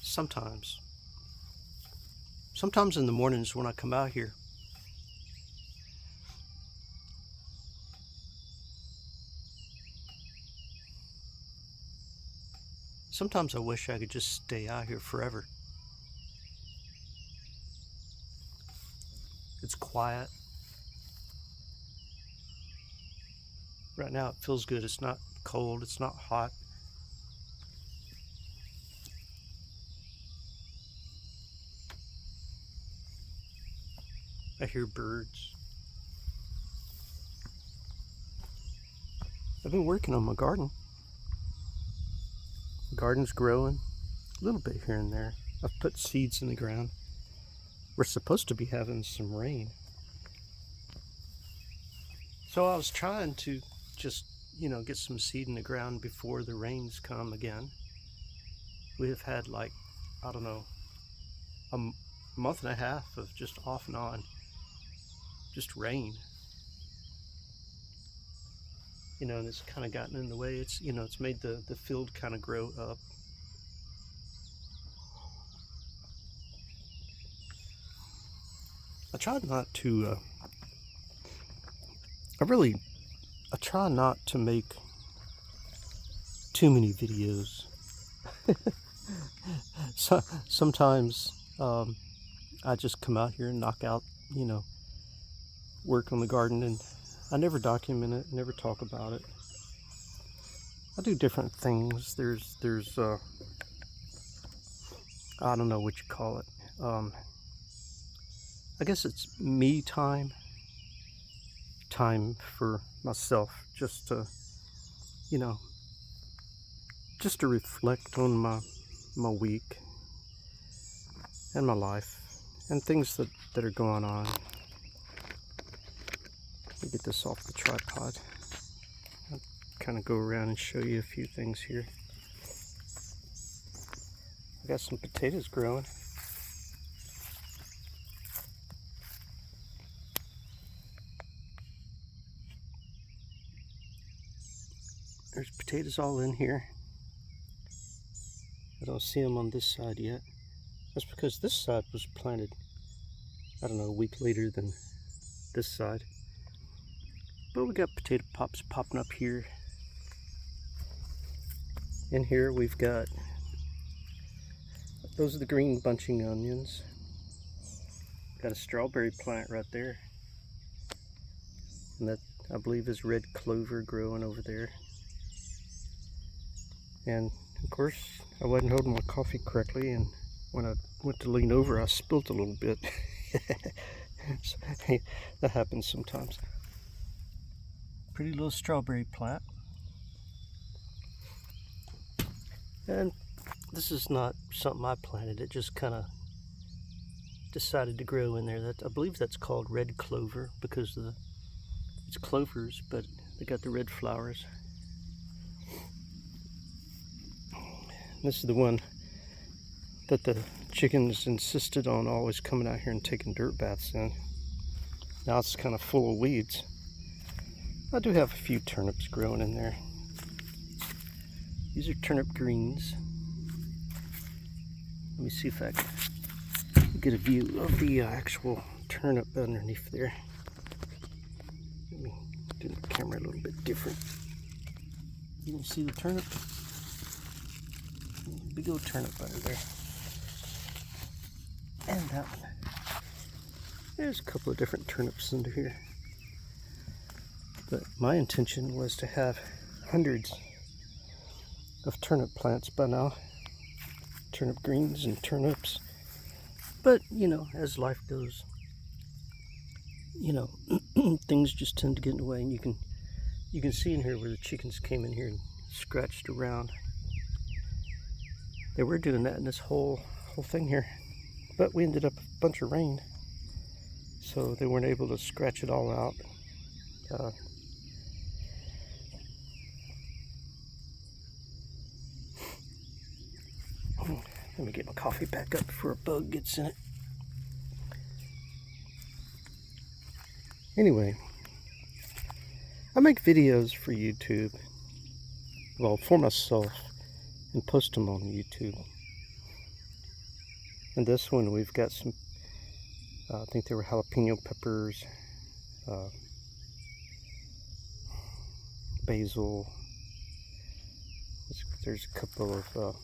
Sometimes. Sometimes in the mornings when I come out here, sometimes I wish I could just stay out here forever. It's quiet. Right now it feels good. It's not cold. It's not hot. I hear birds. I've been working on my garden. The garden's growing a little bit here and there. I've put seeds in the ground. We're supposed to be having some rain. So I was trying to just, get some seed in the ground before the rains come again. We have had a month and a half of just off and on, just rain. And it's kind of gotten in the way. It's made the field kind of grow up. I try not to I try not to make too many videos. So sometimes I just come out here and knock out, work on the garden, and I never document it, never talk about it. I do different things. There's I don't know what you call it. I guess it's me time for myself, just to reflect on my week and my life and things that are going on. Let me get this off the tripod. I'll kind of go around and show you a few things here. I got some potatoes growing. There's potatoes all in here. I don't see them on this side yet. That's because this side was planted, I don't know, a week later than this side. But we got potato pops popping up here. In here we've got, those are the green bunching onions. Got a strawberry plant right there. And that, I believe, is red clover growing over there. And of course, I wasn't holding my coffee correctly, and when I went to lean over, I spilt a little bit. So, hey, that happens sometimes. Pretty little strawberry plant. And this is not something I planted. It just kind of decided to grow in there. I believe that's called red clover because it's clovers, but they got the red flowers. This is the one that the chickens insisted on always coming out here and taking dirt baths in. Now it's kind of full of weeds. I do have a few turnips growing in there. These are turnip greens. Let me see if I can get a view of the actual turnip underneath there. Let me do the camera a little bit different. You can see the turnip. Big old turnip under there. And that one. There's a couple of different turnips under here. But my intention was to have hundreds of turnip plants by now. Turnip greens and turnips. But, as life goes, things just tend to get in the way. And you can see in here where the chickens came in here and scratched around. They were doing that in this whole thing here, but we ended up with a bunch of rain, so they weren't able to scratch it all out. Let me get my coffee back up before a bug gets in it. Anyway, I make videos for YouTube, well, for myself, and post them on YouTube. And this one we've got some, I think they were jalapeno peppers, basil. There's a couple of,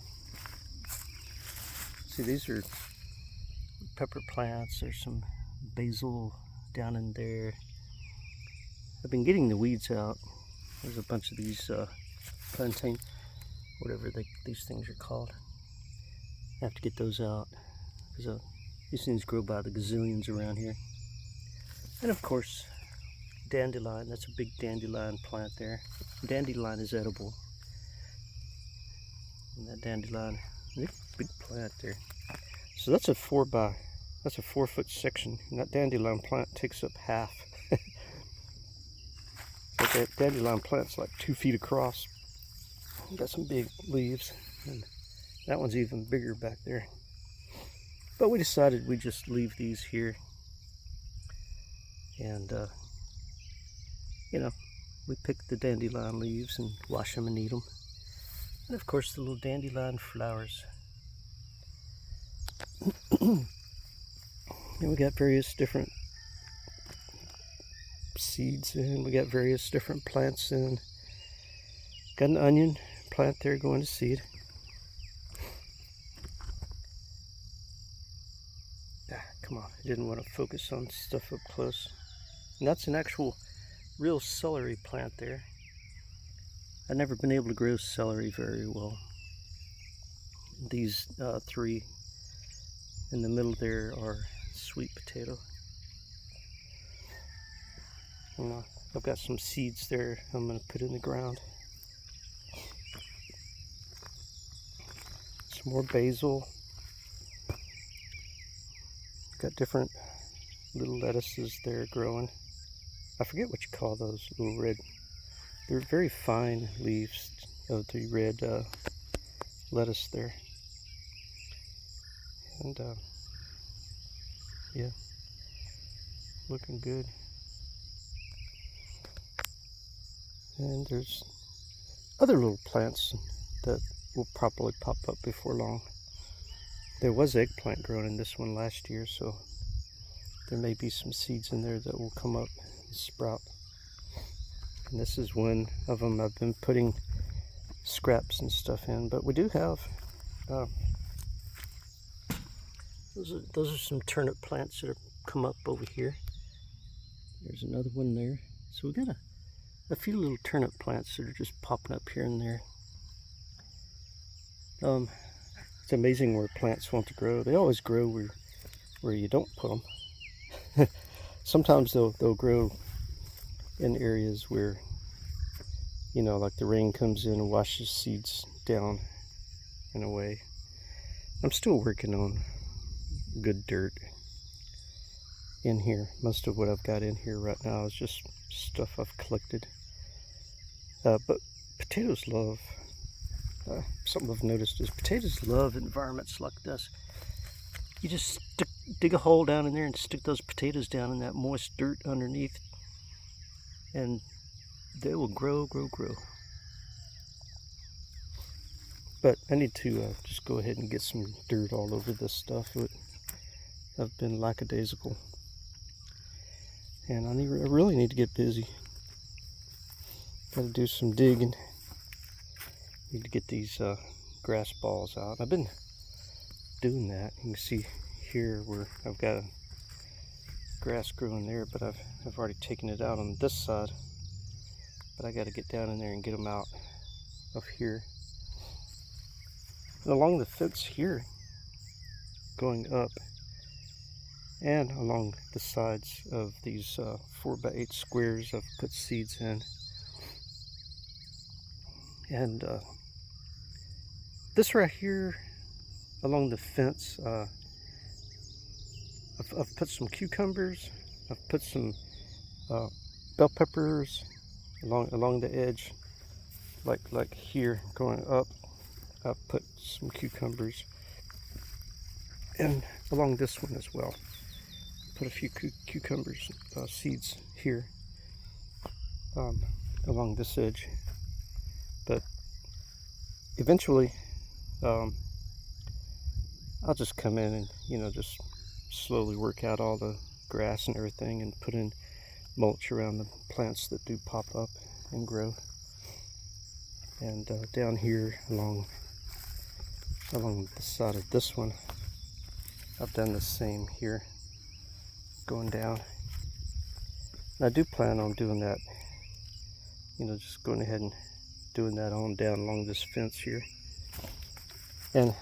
see, these are pepper plants. There's some basil down in there. I've been getting the weeds out. There's a bunch of these plantain, whatever these things are called. I have to get those out because these things grow by the gazillions around here. And of course, dandelion. That's a big dandelion plant there. Dandelion is edible. And that dandelion, big plant there. So that's a 4-foot section, and that dandelion plant takes up half. So that dandelion plant's like 2 feet across. Got some big leaves, and that one's even bigger back there. But we decided we'd just leave these here, and you know, we pick the dandelion leaves and wash them and eat them. And of course the little dandelion flowers. And we got various different seeds in. We got various different plants in. Got an onion plant there going to seed. Come on, I didn't want to focus on stuff up close. And that's an actual real celery plant there. I've never been able to grow celery very well. These 3 in the middle there are sweet potato. And, I've got some seeds there I'm going to put in the ground. Some more basil. Got different little lettuces there growing. I forget what you call those little red. They're very fine leaves of the red lettuce there. And yeah, looking good. And there's other little plants that will probably pop up before long. There was eggplant growing in this one last year, so there may be some seeds in there that will come up and sprout. And this is one of them. I've been putting scraps and stuff in, but we do have those are some turnip plants that have come up over here. There's another one there. So we got a few little turnip plants that are just popping up here and there. It's amazing where plants want to grow. They always grow where you don't put them. Sometimes they'll grow in areas where, you know, like the rain comes in and washes seeds down in a way. I'm still working on good dirt in here. Most of what I've got in here right now is just stuff I've collected. But potatoes love, something I've noticed is potatoes love environments like this. You just dig a hole down in there and stick those potatoes down in that moist dirt underneath, and they will grow. But I need to just go ahead and get some dirt all over this stuff. I've been lackadaisical, and I really need to get busy. Got to do some digging. Need to get these grass balls out. I've been doing that. You can see here where I've got a grass growing there, but I've already taken it out on this side. But I got to get down in there and get them out of here. And along the fence here, going up, and along the sides of these 4x8 squares, I've put seeds in. And this right here along the fence, I've put some cucumbers, I've put some bell peppers along the edge, like here going up. I've put some cucumbers, and along this one as well. Put a few cucumbers seeds here along this edge. But eventually, I'll just come in and, you know, just slowly work out all the grass and everything and put in mulch around the plants that do pop up and grow. And down here along the side of this one, I've done the same here, going down. And I do plan on doing that, you know, just going ahead and doing that on down along this fence here. And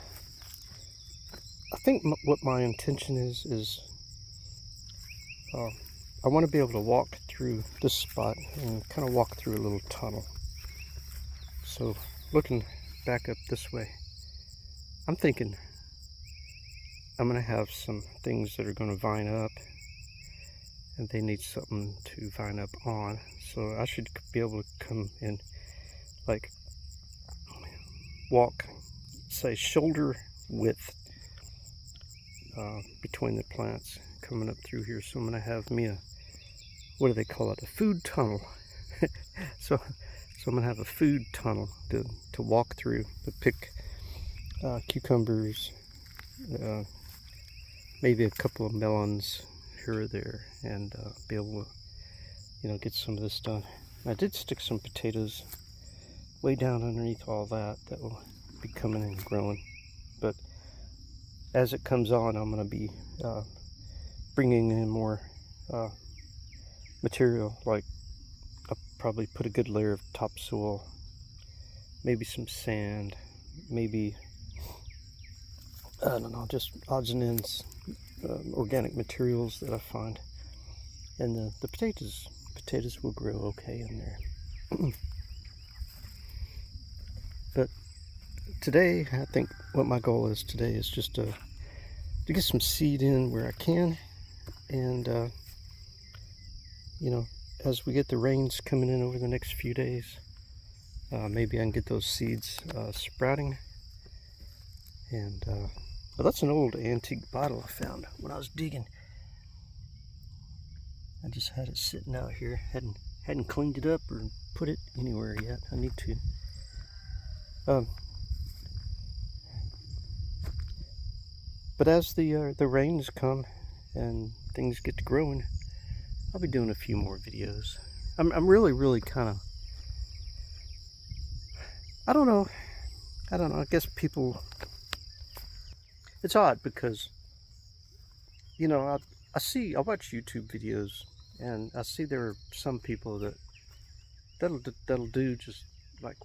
I think what my intention is I want to be able to walk through this spot and kind of walk through a little tunnel. So looking back up this way, I'm thinking I'm going to have some things that are going to vine up, and they need something to vine up on. So I should be able to come and like walk, say, shoulder width between the plants coming up through here. So I'm going to have me a, what do they call it, a food tunnel. so I'm going to have a food tunnel to walk through, to pick cucumbers, maybe a couple of melons here or there, and be able to, you know, get some of this done. I did stick some potatoes way down underneath all that will be coming and growing, but as it comes on, I'm going to be bringing in more material. Like I'll probably put a good layer of topsoil, maybe some sand, maybe, I don't know, just odds and ends, organic materials that I find. And the potatoes will grow okay in there. But today, I think what my goal is today is just to get some seed in where I can. And, you know, as we get the rains coming in over the next few days, maybe I can get those seeds sprouting. And well, that's an old antique bottle I found when I was digging. I just had it sitting out here, hadn't cleaned it up or put it anywhere yet. I need to. But as the rains come and things get to growing, I'll be doing a few more videos. I'm really kind of, I don't know. I guess people, it's odd because, you know, I watch YouTube videos, and I see there are some people that'll do just like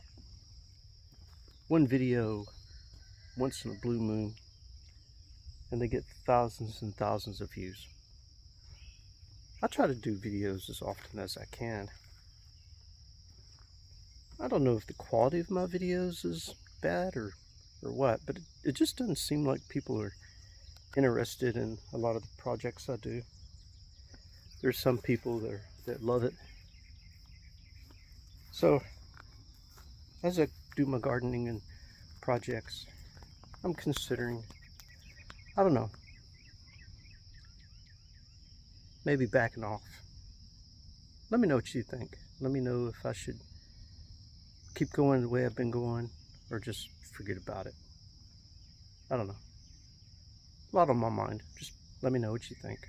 one video once in a blue moon, and they get thousands and thousands of views. I try to do videos as often as I can. I don't know if the quality of my videos is bad or what, but it just doesn't seem like people are interested in a lot of the projects I do. There's some people that love it. So as I do my gardening and projects, I'm considering, I don't know, maybe backing off. Let me know what you think. Let me know if I should keep going the way I've been going or just forget about it. I don't know. A lot on my mind. Just let me know what you think.